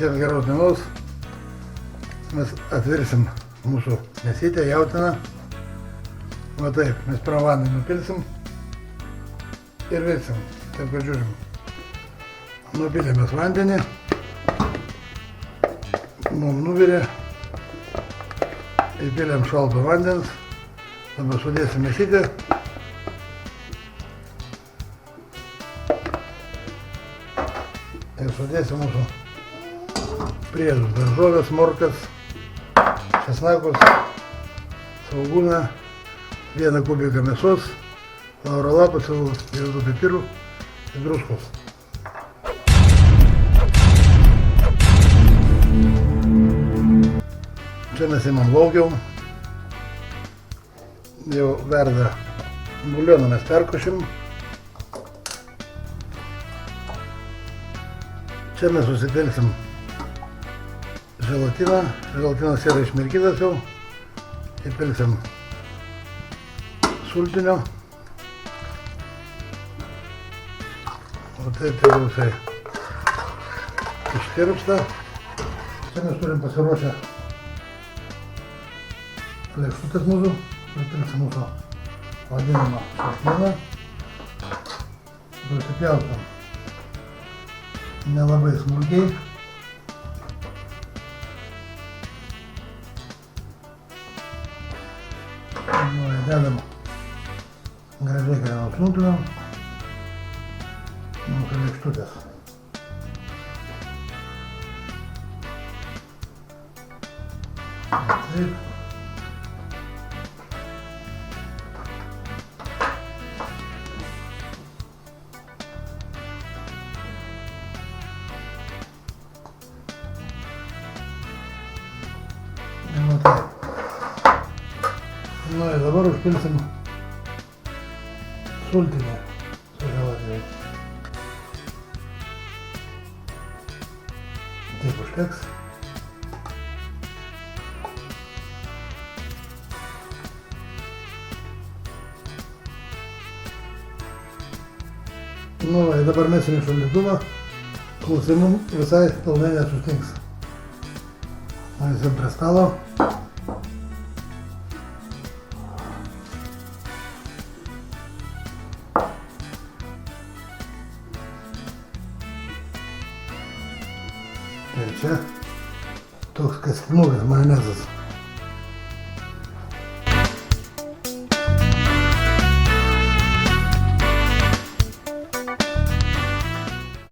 Visiems geros dienos. Mes atvirsim mūsų mėsytę, jautieną. Va taip, mes pirmą vandenį nupilsim ir virsim. Taip, kad žiūrim. Nupilėmės vandenį. Mum nuvirė. Įpilėm šalto vandens. Dabar sudėsim mėsytę. Ir sudėsim mūsų priedus, daržovės, morkas, česnakus, svogūną, 1 kubiką mėsos, lauro lapus, juodų pipirų ir druskos. Čia mes įmam laukiau. Jau verda buljoną mes perkošim. Čia mes susipilsim želatiną. Želatinas yra išmirkytas jau. Įpilsim sultinio. O taip jau jisai ištirpsta. Čia mes turim pasiruošę lėkštutės mūsų. Įpilsim mūsų vadinamą šašlyną. Susipjausim nelabai smulkiai. Dedam gražiai, kad nusnūtumėm mūsų lėkštutės. Taip. Nu ir dabar užpilsim sultinę su želatinai. Taip užteks. Nu ir dabar mesim į šaldytuvą, kol jisai mum visai pilnai nesustings. Nueisim prie stalo. Ir čia toks kastinukas majonezas.